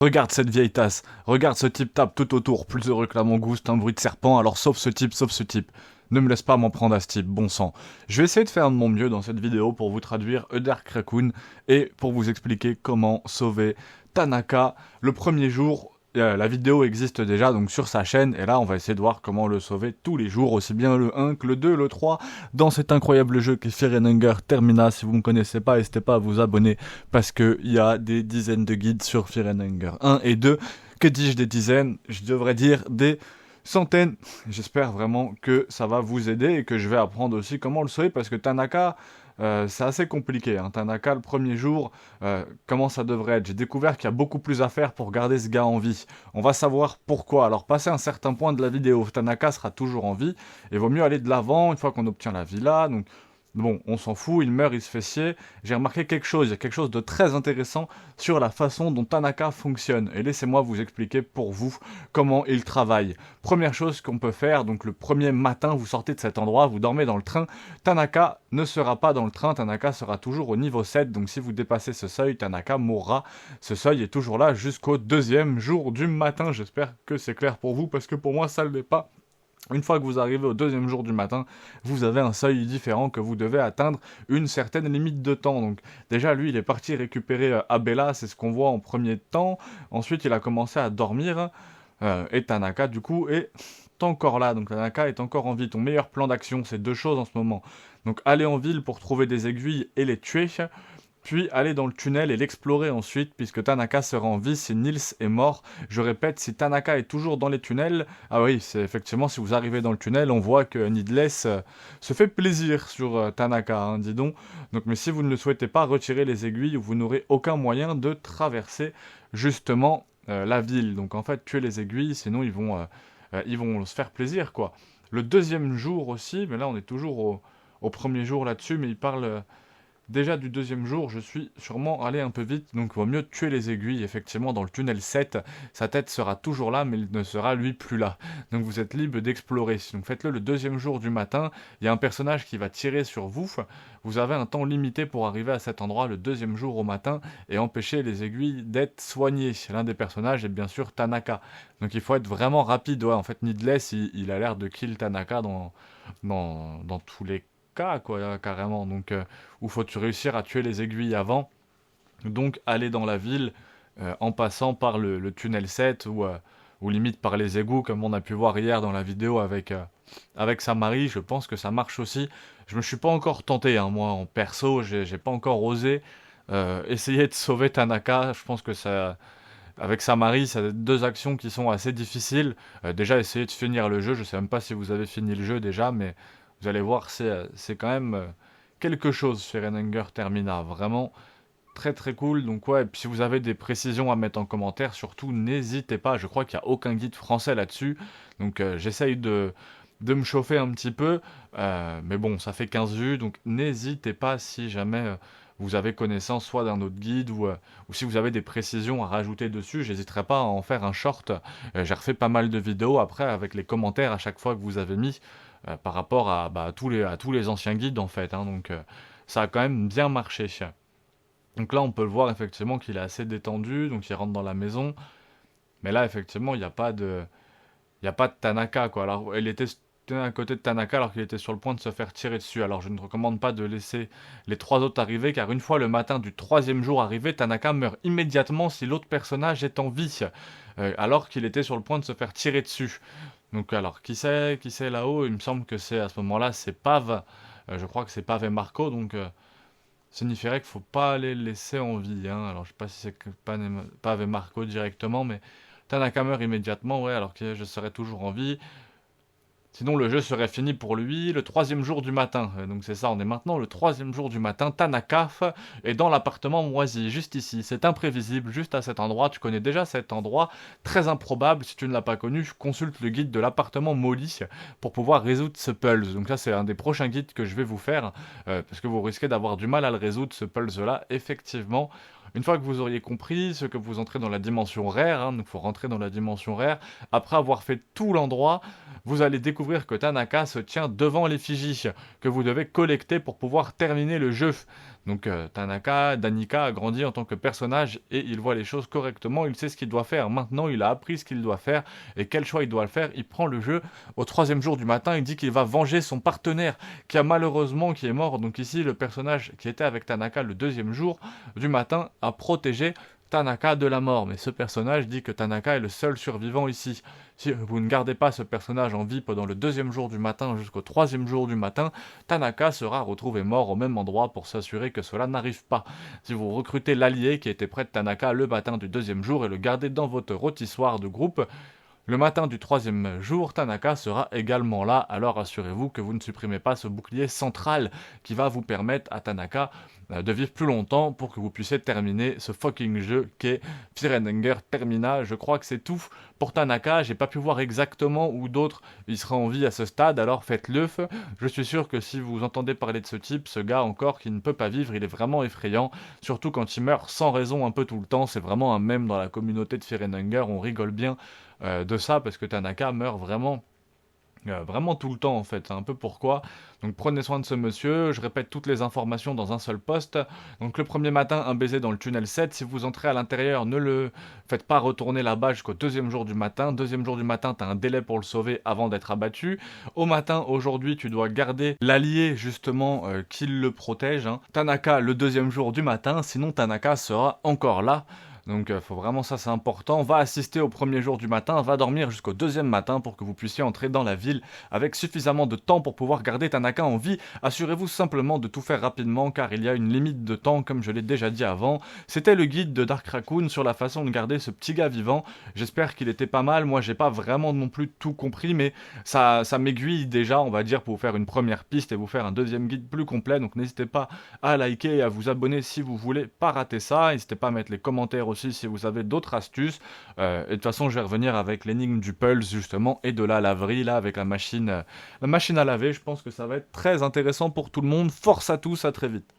Regarde cette vieille tasse, regarde ce type tape tout autour, plus heureux que la mangouste, un bruit de serpent, alors sauf ce type. Ne me laisse pas m'en prendre à ce type, bon sang. Je vais essayer de faire de mon mieux dans cette vidéo pour vous traduire Dark Raccoon et pour vous expliquer comment sauver Tanaka le premier jour. La vidéo existe déjà donc sur sa chaîne et là on va essayer de voir comment le sauver tous les jours, aussi bien le 1 que le 2, le 3 dans cet incroyable jeu qui est Fear & Hunger Termina. Si vous ne me connaissez pas, n'hésitez pas à vous abonner parce qu'il y a des dizaines de guides sur Fear & Hunger 1 et 2. Que dis-je des dizaines? Je devrais dire des centaines. J'espère vraiment que ça va vous aider et que je vais apprendre aussi comment le sauver parce que Tanaka, c'est assez compliqué. Hein. Tanaka, le premier jour, comment ça devrait être? J'ai découvert qu'il y a beaucoup plus à faire pour garder ce gars en vie. On va savoir pourquoi. Alors, passé un certain point de la vidéo, Tanaka sera toujours en vie. Il vaut mieux aller de l'avant une fois qu'on obtient la villa. Donc, bon, on s'en fout, il meurt, il se fait chier. J'ai remarqué quelque chose, il y a quelque chose de très intéressant sur la façon dont Tanaka fonctionne. Et laissez-moi vous expliquer pour vous comment il travaille. Première chose qu'on peut faire, donc le premier matin, vous sortez de cet endroit, vous dormez dans le train. Tanaka ne sera pas dans le train, Tanaka sera toujours au niveau 7. Donc si vous dépassez ce seuil, Tanaka mourra. Ce seuil est toujours là jusqu'au deuxième jour du matin. J'espère que c'est clair pour vous, parce que pour moi, ça ne l'est pas. Une fois que vous arrivez au deuxième jour du matin, vous avez un seuil différent que vous devez atteindre une certaine limite de temps. Donc déjà, lui, il est parti récupérer Abella, c'est ce qu'on voit en premier temps. Ensuite, il a commencé à dormir. Et Tanaka, du coup, est encore là. Donc Tanaka est encore en vie. Ton meilleur plan d'action, c'est deux choses en ce moment. Donc aller en ville pour trouver des aiguilles et les tuer. Puis aller dans le tunnel et l'explorer ensuite, puisque Tanaka sera en vie si Nils est mort. Je répète, si Tanaka est toujours dans les tunnels... Ah oui, c'est effectivement, si vous arrivez dans le tunnel, on voit que Needless se fait plaisir sur Tanaka, hein, dis donc. Donc, mais si vous ne le souhaitez pas, retirez les aiguilles, vous n'aurez aucun moyen de traverser justement la ville. Donc en fait, tuez les aiguilles, sinon ils vont se faire plaisir, quoi. Le deuxième jour aussi, mais là on est toujours au premier jour là-dessus, mais il parle... Déjà du deuxième jour, je suis sûrement allé un peu vite, donc il vaut mieux tuer les aiguilles. Effectivement, dans le tunnel 7, sa tête sera toujours là, mais il ne sera lui plus là. Donc vous êtes libre d'explorer. Donc faites-le le deuxième jour du matin. Il y a un personnage qui va tirer sur vous. Vous avez un temps limité pour arriver à cet endroit le deuxième jour au matin et empêcher les aiguilles d'être soignées. L'un des personnages est bien sûr Tanaka. Donc il faut être vraiment rapide. Ouais, en fait, Needless, il a l'air de kill Tanaka dans tous les cas, quoi, carrément. Donc, où faut-tu réussir à tuer les aiguilles avant. Donc, aller dans la ville en passant par le tunnel 7 ou limite par les égouts, comme on a pu voir hier dans la vidéo avec Samari. Je pense que ça marche aussi. Je me suis pas encore tenté, hein, moi, en perso, j'ai pas encore osé essayer de sauver Tanaka. Je pense que ça... Avec Samari, c'est deux actions qui sont assez difficiles. Déjà, essayer de finir le jeu. Je sais même pas si vous avez fini le jeu déjà, mais vous allez voir, c'est quand même quelque chose chez Renninger Termina. Vraiment très très cool. Donc ouais, et puis si vous avez des précisions à mettre en commentaire, surtout n'hésitez pas. Je crois qu'il n'y a aucun guide français là-dessus. Donc j'essaye de me chauffer un petit peu. Mais bon, ça fait 15 vues. Donc n'hésitez pas si jamais... vous avez connaissance soit d'un autre guide ou si vous avez des précisions à rajouter dessus, j'hésiterai pas à en faire un short. J'ai refait pas mal de vidéos après avec les commentaires à chaque fois que vous avez mis par rapport à tous les anciens guides en fait. Hein, donc ça a quand même bien marché. Donc là on peut le voir effectivement qu'il est assez détendu, donc il rentre dans la maison. Mais là effectivement il n'y a pas de Tanaka quoi. Alors il était à côté de Tanaka alors qu'il était sur le point de se faire tirer dessus. Alors je ne recommande pas de laisser les trois autres arriver, car une fois le matin du troisième jour arrivé, Tanaka meurt immédiatement si l'autre personnage est en vie, alors qu'il était sur le point de se faire tirer dessus. Donc alors, qui c'est là-haut? Il me semble que c'est à ce moment-là, c'est Pav. Je crois que c'est Pav et Marco, donc signifierait qu'il faut pas les laisser en vie. Hein. Alors je sais pas si c'est Pav et Marco directement, mais Tanaka meurt immédiatement, ouais, alors que je serais toujours en vie. Sinon, le jeu serait fini pour lui le troisième jour du matin. Donc c'est ça, on est maintenant le troisième jour du matin. Tanaka est dans l'appartement moisi, juste ici. C'est imprévisible, juste à cet endroit. Tu connais déjà cet endroit, très improbable. Si tu ne l'as pas connu, consulte le guide de l'appartement Molly pour pouvoir résoudre ce puzzle. Donc ça, c'est un des prochains guides que je vais vous faire, parce que vous risquez d'avoir du mal à le résoudre, ce puzzle-là, effectivement. Une fois que vous auriez compris ce que vous entrez dans la dimension rare, hein, donc il faut rentrer dans la dimension rare, après avoir fait tout l'endroit, vous allez découvrir que Tanaka se tient devant l'effigie que vous devez collecter pour pouvoir terminer le jeu. Donc Tanaka, Danika a grandi en tant que personnage et il voit les choses correctement, il sait ce qu'il doit faire. Maintenant, il a appris ce qu'il doit faire et quel choix il doit le faire. Il prend le jeu au 3e jour du matin, il dit qu'il va venger son partenaire qui est mort. Donc ici, le personnage qui était avec Tanaka le 2e jour du matin a protégé Tanaka de la mort, mais ce personnage dit que Tanaka est le seul survivant ici. Si vous ne gardez pas ce personnage en vie pendant le 2e jour du matin jusqu'au 3e jour du matin, Tanaka sera retrouvé mort au même endroit pour s'assurer que cela n'arrive pas. Si vous recrutez l'allié qui était près de Tanaka le matin du 2e jour et le gardez dans votre rôtissoir de groupe, le matin du 3e jour, Tanaka sera également là, alors assurez-vous que vous ne supprimez pas ce bouclier central qui va vous permettre à Tanaka de vivre plus longtemps pour que vous puissiez terminer ce fucking jeu qu'est Firenenger Termina. Je crois que c'est tout pour Tanaka, j'ai pas pu voir exactement où d'autres il sera en vie à ce stade, alors faites-le. Je suis sûr que si vous entendez parler de ce type, ce gars encore qui ne peut pas vivre, il est vraiment effrayant, surtout quand il meurt sans raison un peu tout le temps, c'est vraiment un mème dans la communauté de Firenenger, on rigole bien de ça parce que Tanaka meurt vraiment tout le temps en fait, c'est un peu pourquoi. Donc prenez soin de ce monsieur, je répète toutes les informations dans un seul post. Donc le premier matin, un baiser dans le tunnel 7, si vous entrez à l'intérieur, ne le faites pas retourner là-bas jusqu'au 2e jour du matin. 2e jour du matin, t'as un délai pour le sauver avant d'être abattu. Au matin, aujourd'hui, tu dois garder l'allié justement qui le protège. Tanaka le 2e jour du matin, sinon Tanaka sera encore là. Donc faut vraiment, ça c'est important. Va assister au 1er jour du matin, va dormir jusqu'au 2e matin pour que vous puissiez entrer dans la ville avec suffisamment de temps pour pouvoir garder Tanaka en vie. Assurez-vous simplement de tout faire rapidement car il y a une limite de temps comme je l'ai déjà dit avant. C'était le guide de Dark Raccoon sur la façon de garder ce petit gars vivant. J'espère qu'il était pas mal, moi j'ai pas vraiment non plus tout compris mais ça m'aiguille déjà on va dire pour vous faire une première piste et vous faire un 2e guide plus complet. Donc n'hésitez pas à liker et à vous abonner si vous voulez pas rater ça. N'hésitez pas à mettre les commentaires aussi si vous avez d'autres astuces. Et de toute façon, je vais revenir avec l'énigme du Pulse justement et de la laverie là avec la machine à laver. Je pense que ça va être très intéressant pour tout le monde. Force à tous, à très vite.